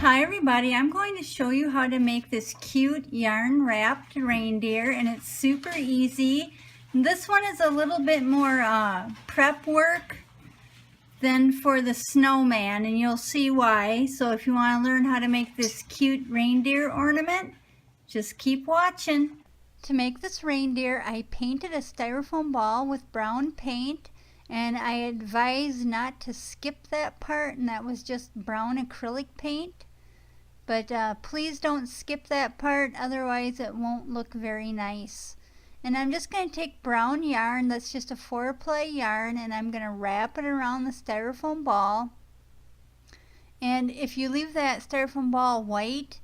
Hi everybody, I'm going to show you how to make this cute yarn wrapped reindeer, and it's super easy. This one is a little bit more prep work than for the snowman, and you'll see why. So if you want to learn how to make this cute reindeer ornament, just keep watching. To make this reindeer, I painted a styrofoam ball with brown paint, and I advise not to skip that part, and that was just brown acrylic paint. But please don't skip that part, otherwise it won't look very nice. And I'm just going to take brown yarn, that's just a 4-ply yarn, and I'm going to wrap it around the styrofoam ball. And if you leave that styrofoam ball white,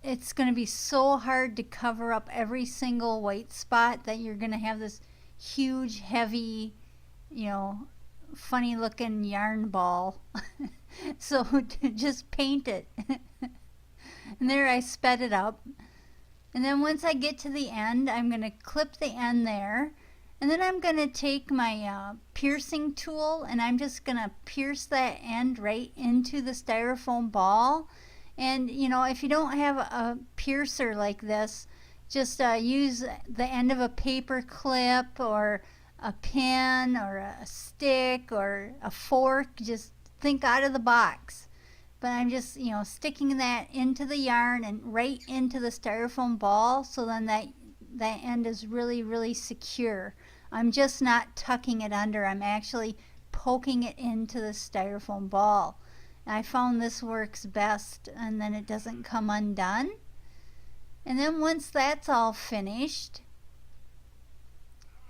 it's going to be so hard to cover up every single white spot that you're going to have this huge, heavy, funny looking yarn ball. So just paint it. And there, I sped it up. And then once I get to the end, I'm going to clip the end there. And then I'm going to take my piercing tool, and I'm just going to pierce that end right into the styrofoam ball. And if you don't have a piercer like this, just use the end of a paper clip or a pin or a stick or a fork. Just think out of the box. But I'm just sticking that into the yarn and right into the styrofoam ball, so then that end is really secure. I'm just not tucking it under, I'm actually poking it into the styrofoam ball. I found this works best, and then it doesn't come undone. And then once that's all finished,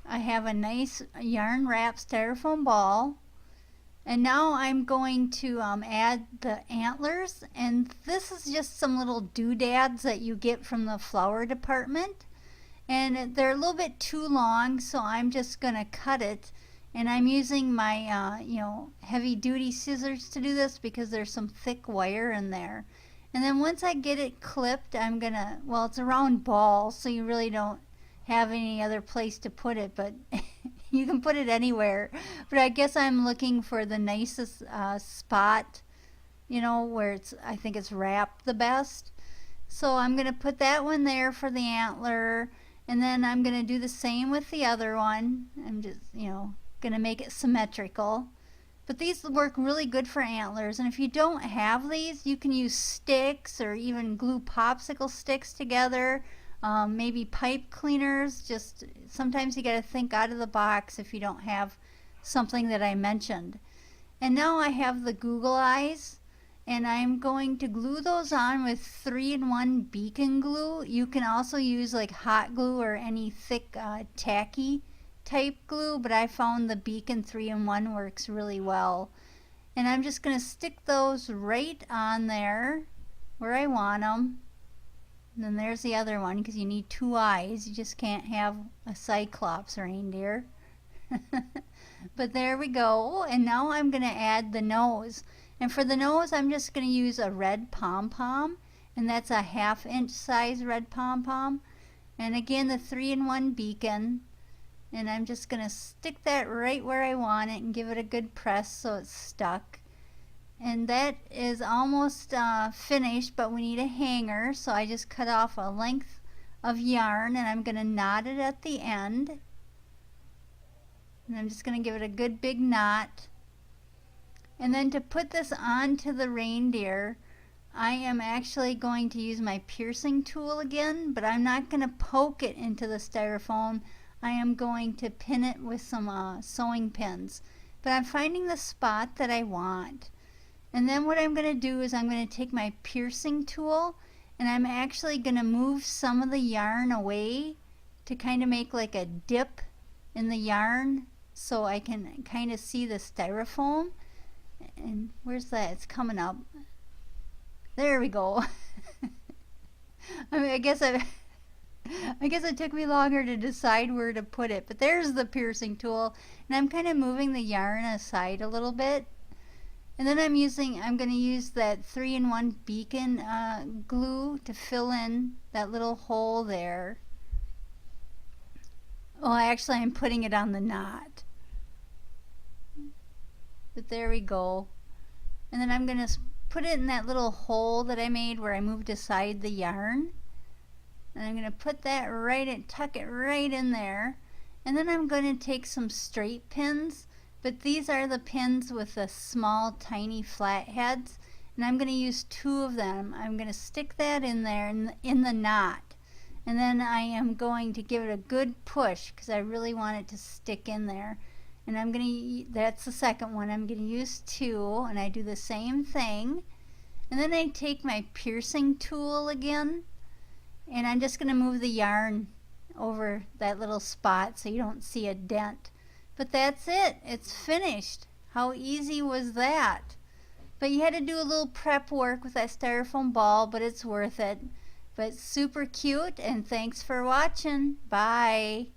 I have a nice yarn wrapped styrofoam ball. And now I'm going to add the antlers, and this is just some little doodads that you get from the flower department. And they're a little bit too long, so I'm just going to cut it. And I'm using my heavy duty scissors to do this because there's some thick wire in there. And then once I get it clipped, I'm gonna, well, it's a round ball, so you really don't have any other place to put it, but you can put it anywhere. But I guess I'm looking for the nicest spot, where I think it's wrapped the best. So I'm gonna put that one there for the antler, and then I'm gonna do the same with the other one. I'm just gonna make it symmetrical. But these work really good for antlers, and if you don't have these, you can use sticks or even glue popsicle sticks together. Maybe pipe cleaners. Just sometimes you got to think out of the box if you don't have something that I mentioned. And now I have the Google eyes, and I'm going to glue those on with 3-in-1 beacon glue. You can also use like hot glue or any thick tacky type glue, but I found the beacon 3-in-1 works really well. And I'm just going to stick those right on there where I want them. And then there's the other one, because you need 2 eyes. You just can't have a cyclops reindeer. But there we go. And now I'm going to add the nose. And for the nose, I'm just going to use a red pom-pom. And that's a 1/2 inch size red pom-pom. And again, the 3-in-1 beacon. And I'm just going to stick that right where I want it and give it a good press so it's stuck. And that is almost finished, but we need a hanger, so I just cut off a length of yarn, and I'm going to knot it at the end. And I'm just going to give it a good big knot. And then to put this onto the reindeer, I am actually going to use my piercing tool again, but I'm not going to poke it into the styrofoam. I am going to pin it with some sewing pins. But I'm finding the spot that I want. And then what I'm going to do is I'm going to take my piercing tool, and I'm actually going to move some of the yarn away to kind of make like a dip in the yarn, so I can kind of see the styrofoam. And where's that? It's coming up. There we go. I guess it took me longer to decide where to put it, but there's the piercing tool, and I'm kind of moving the yarn aside a little bit. And then I'm going to use that 3-in-1 beacon glue to fill in that little hole there. Well, actually I'm putting it on the knot. But there we go. And then I'm going to put it in that little hole that I made where I moved aside the yarn. And I'm going to put that right and tuck it right in there. And then I'm going to take some straight pins, but these are the pins with the small tiny flat heads, and I'm going to use 2 of them. I'm going to stick that in there in the knot, and then I am going to give it a good push because I really want it to stick in there. And I'm going to, that's the second one, I'm going to use 2, and I do the same thing. And then I take my piercing tool again, and I'm just going to move the yarn over that little spot so you don't see a dent. But that's it. It's finished. How easy was that? But you had to do a little prep work with that styrofoam ball, but it's worth it. But super cute, and thanks for watching. Bye.